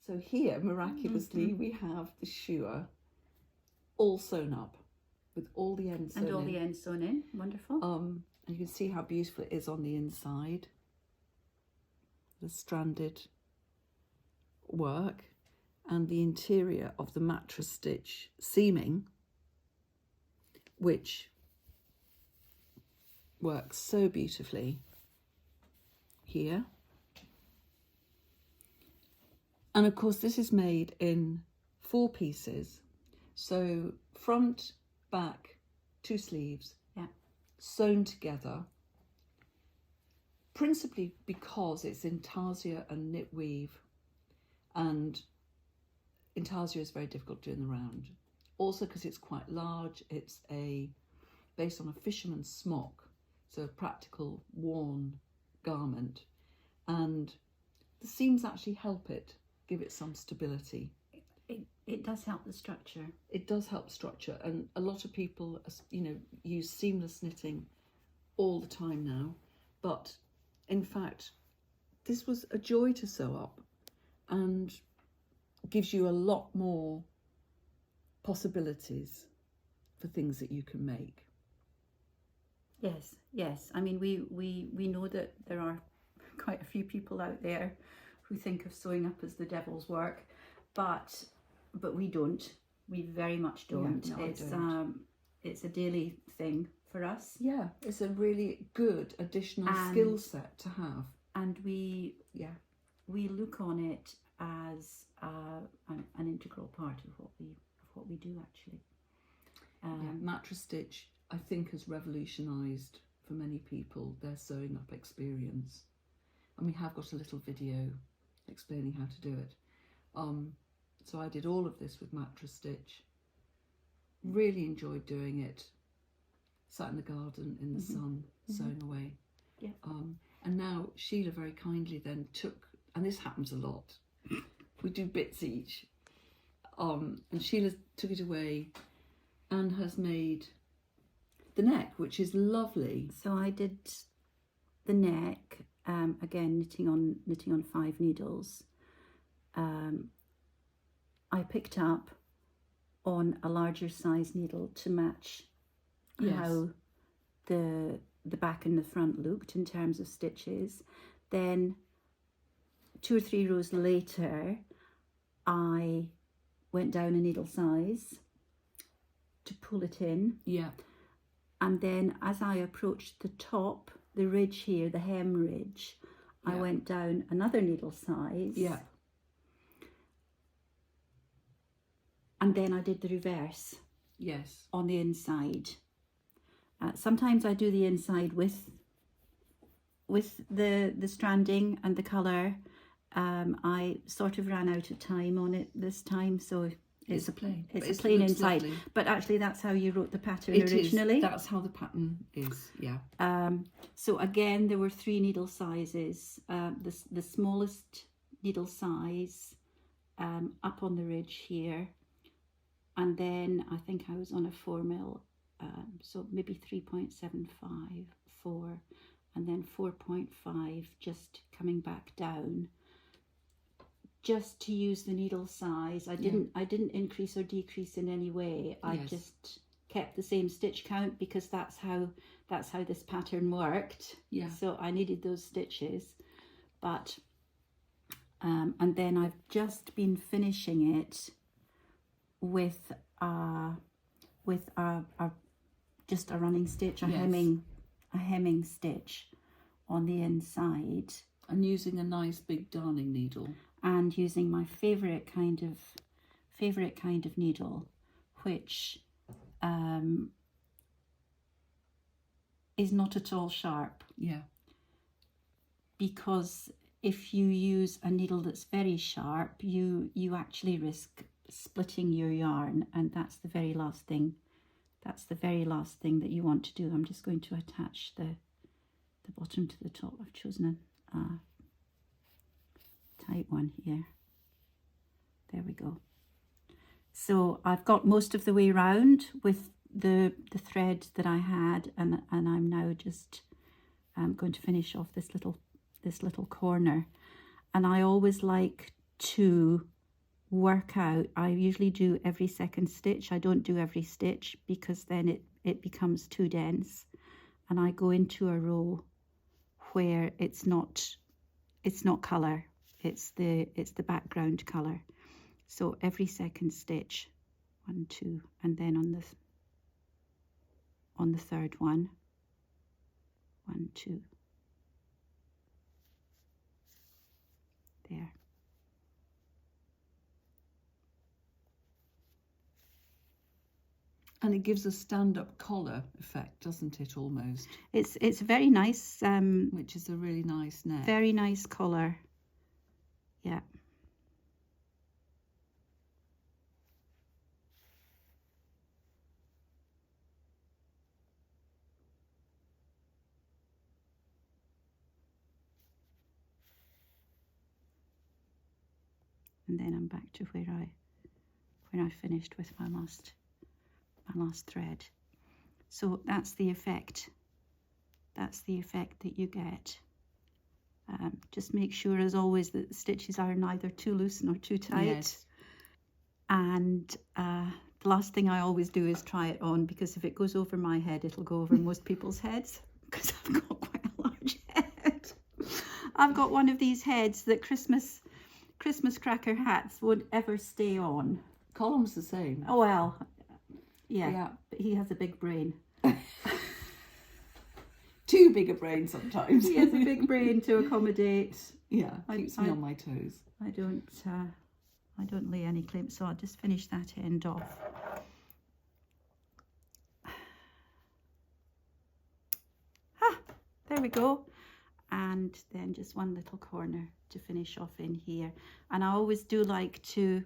So here, miraculously, we have the Shoowa all sewn up with all the ends sewn in. And all the ends sewn in. Wonderful. And you can see how beautiful it is on the inside. The stranded work and the interior of the mattress stitch seaming, which works so beautifully here. And of course this is made in 4 pieces, so front, back, 2 sleeves, sewn together, principally because it's intarsia and knit weave, and intarsia is very difficult doing the round. Also because it's quite large, it's based on a fisherman's smock, so a practical worn garment, and the seams actually help it, give it some stability. It does help the structure. It does help structure, and a lot of people, you know, use seamless knitting all the time now, but in fact this was a joy to sew up and gives you a lot more possibilities for things that you can make. Yes, yes. I mean, we know that there are quite a few people out there who think of sewing up as the devil's work, but we don't. We very much don't. Yeah, no, It's a daily thing for us. Yeah, it's a really good additional skill set to have. And we look on it as an integral part of what we do actually. Mattress stitch, I think, has revolutionised for many people their sewing up experience, and we have got a little video explaining how to do it. So I did all of this with mattress stitch. Really enjoyed doing it. Sat in the garden in the sun, sewing away. Yeah. And now Sheila very kindly then took, and this happens a lot, we do bits each, and Sheila took it away and has made the neck, which is lovely. So I did the neck, again knitting on 5 needles. I picked up on a larger size needle to match how the back and the front looked in terms of stitches. Then 2 or 3 rows later I went down a needle size to pull it in. Yeah. And then as I approached the top, the ridge here, the hem ridge, I went down another needle size. Yeah. And then I did the reverse. Yes. On the inside. Sometimes I do the inside with the stranding and the colour. I sort of ran out of time on it this time, so it's a plain inside. Lovely. But actually that's how you wrote the pattern originally. That's how the pattern is, yeah. So again, there were 3 needle sizes. The smallest needle size up on the ridge here, and then I think I was on a 4 mil, so maybe 3.75, 4, and then 4.5 just coming back down, just to use the needle size. I didn't increase or decrease in any way. I just kept the same stitch count because that's how this pattern worked. Yeah. So I needed those stitches, but and then I've just been finishing it with just a running stitch, a hemming stitch on the inside, and using a nice big darning needle, and using my favorite kind of needle, which is not at all sharp. Yeah. Because if you use a needle that's very sharp, you actually risk splitting your yarn, and that's the very last thing. That's the very last thing that you want to do. I'm just going to attach the bottom to the top. I've chosen a tight one here. There we go. So I've got most of the way round with the thread that I had, and I'm now just going to finish off this little corner. And I always like to work out, I usually do every second stitch. I don't do every stitch because then it becomes too dense, and I go into a row where it's not colour, it's the background colour. So every second stitch, 1, 2, and then on the third one, 1, 2, there. And it gives a stand-up collar effect, doesn't it, almost? It's very nice. Which is a really nice neck. Very nice collar. Yeah. And then I'm back to where I finished with my last thread. So that's the effect. That's the effect that you get. Just make sure, as always, that the stitches are neither too loose nor too tight. Yes. And the last thing I always do is try it on, because if it goes over my head, it'll go over most people's heads, because I've got quite a large head. I've got one of these heads that Christmas cracker hats won't ever stay on. Column's the same. Oh, well, yeah. But he has a big brain. Too big a brain sometimes. He has a big brain to accommodate. Yeah, keeps me on my toes. I don't lay any claim, so I'll just finish that end off. There we go. And then just one little corner to finish off in here. And I always do like to,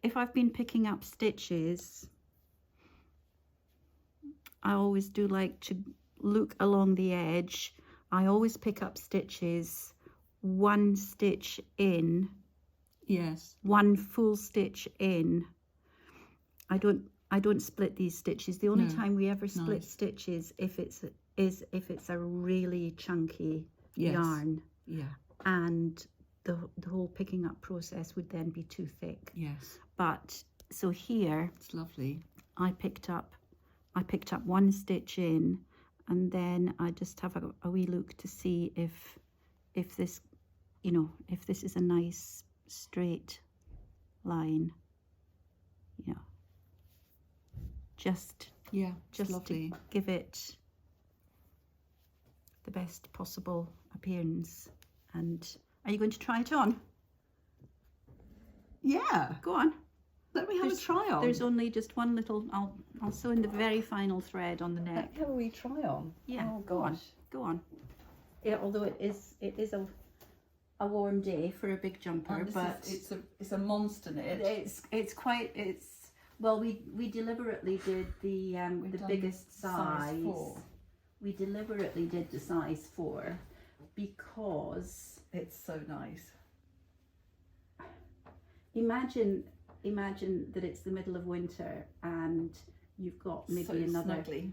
if I've been picking up stitches, I always do like to look along the edge. I always pick up stitches, one stitch in. Yes. One full stitch in. I don't split these stitches. The only time we ever split stitches if it's a really chunky yarn. Yeah. And the whole picking up process would then be too thick. Yes. But so here it's lovely. I picked up one stitch in, and then I just have a wee look to see if this, if this is a nice straight line, just lovely. to give it the best possible appearance. And are you going to try it on? Yeah, Go on. let me have a try on. There's only just one little, I'll sew in the very final thread on the neck. Let's have a wee try on. Yeah, oh, go on. gosh. Go on. Yeah, although it is a warm day for a big jumper, but it's a monster knit. Well, we deliberately did the biggest size. 4. We deliberately did the size 4 because It's so nice. imagine that it's the middle of winter and you've got maybe So another snuggly.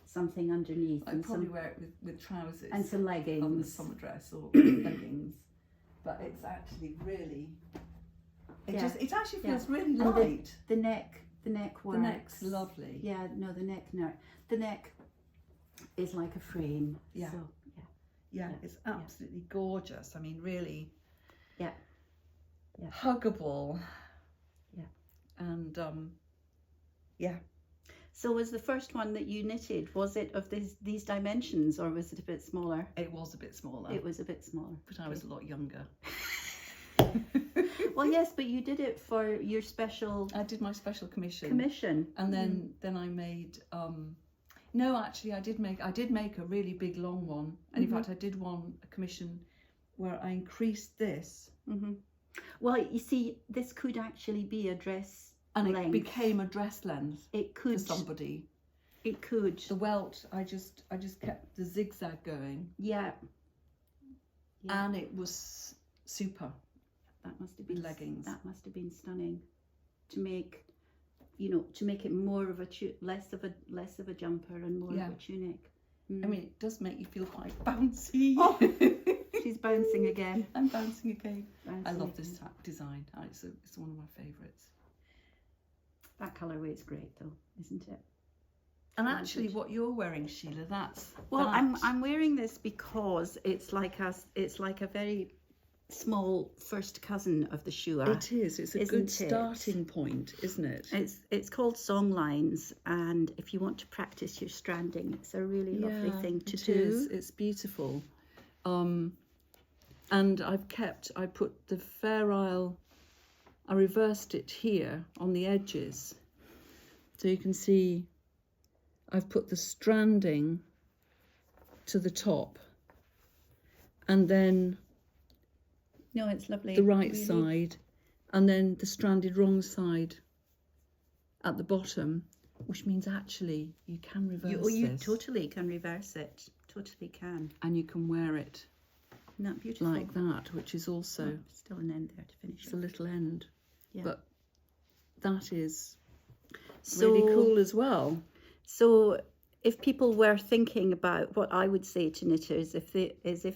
something underneath, I'd probably wear it with trousers and some on the leggings. summer dress or leggings, but it's actually really. It actually feels really And light. The neck works. The neck's lovely. Yeah, no, the neck is like a frame. Yeah. So, Yeah, it's absolutely gorgeous. I mean, really. Yeah. Huggable. Yeah. And yeah. So was the first one that you knitted, was it of these dimensions, or was it a bit smaller? It was a bit smaller. It was a bit smaller. But I was a lot younger. Well, yes, but you did it for your special I did my special commission. And then I made no, actually I did make a really big long one. And in fact I did a commission where I increased this. Well, you see, this could actually be a dress And length. it became a dress length It could. for somebody. It could. The welt, I just kept the zigzag going. Yeah. And it was super. That must have been leggings. That must have been stunning, to make it more of a less of a jumper and more of a tunic. I mean, it does make you feel quite bouncy. Oh, she's bouncing again. I'm bouncing again. Bouncing I love again. this design. It's one of my favourites. That colourway is great though, isn't it? And actually, what you're wearing, Sheila, that's Well, I'm wearing this because it's like a very small first cousin of the Shoowa. It is. It's a good starting point, isn't it? It's called Songlines, and if you want to practice your stranding, it's a really lovely thing to do. It is. It's beautiful. And I put the Fair Isle, I reversed it here on the edges. So you can see I've put the stranding to the top, and then No, it's lovely. the right side, and then the stranded wrong side at the bottom, which means actually you can reverse You this. totally can reverse it. Totally can. And you can wear it Isn't that beautiful? like that, which is also Still an end there to finish it's a little end. Yeah. But that is really cool as well. So if people were thinking about what I would say to knitters, if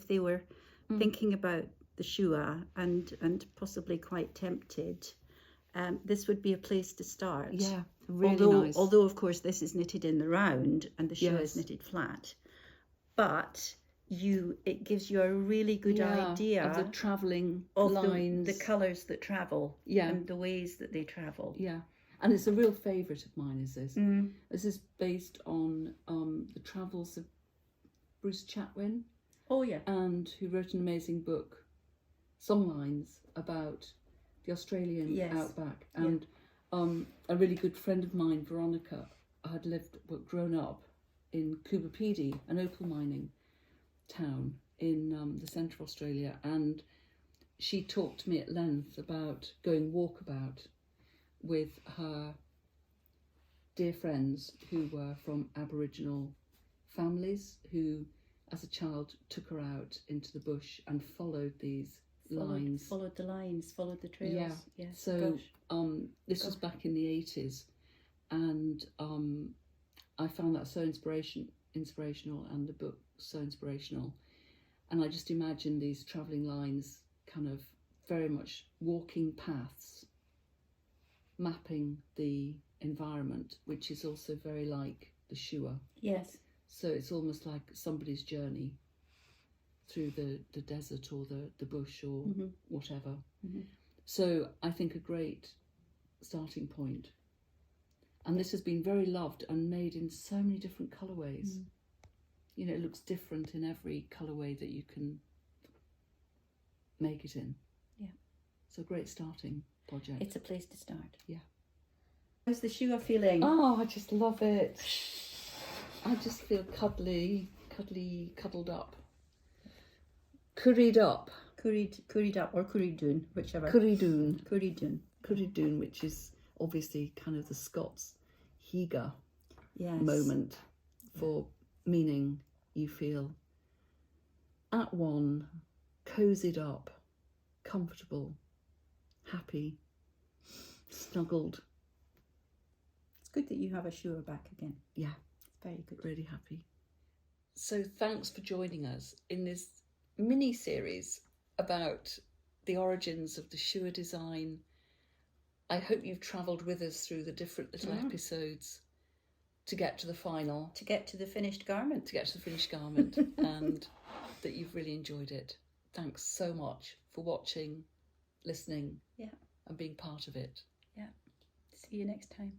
they were thinking about the Shoowa and possibly quite tempted, this would be a place to start. Yeah, really nice. Although of course this is knitted in the round and the Shoowa is knitted flat, but it gives you a really good idea of the travelling of lines, the colours that travel, and the ways that they travel. Yeah. And it's a real favourite of mine, is this. This is based on the travels of Bruce Chatwin. Oh, yeah. And who wrote an amazing book, Songlines, about the Australian outback. And a really good friend of mine, Veronica, had grown up in Coobapedy, an opal mining town in the central Australia. And she talked to me at length about going walkabout with her dear friends who were from Aboriginal families who, as a child, took her out into the bush and followed these lines. Followed the lines, followed the trails. Yeah. Yes. So this was back in the 80s, and I found that so inspirational, and the book so inspirational. And I just imagined these travelling lines kind of very much walking paths, mapping the environment, which is also very like the Shoowa. Yes. So it's almost like somebody's journey through the desert or the bush or whatever. So I think a great starting point. And this has been very loved and made in so many different colourways. You know, it looks different in every colourway that you can make it in. Yeah. So great starting project. It's a place to start. Yeah. How's the Shoowa feeling? Oh, I just love it. I just feel cuddled up. Curried up. Curried up or curridoon, whichever. Curridoon, which is obviously kind of the Scots higa moment for meaning you feel at one, cozied up, comfortable, happy, snuggled. It's good that you have a Shoowa back again. Yeah. It's very good. Really happy. So thanks for joining us in this mini series about the origins of the Shoowa design. I hope you've travelled with us through the different little episodes to get to the final. To get to the finished garment. And that you've really enjoyed it. Thanks so much for watching, listening, and being part of it. Yeah. See you next time.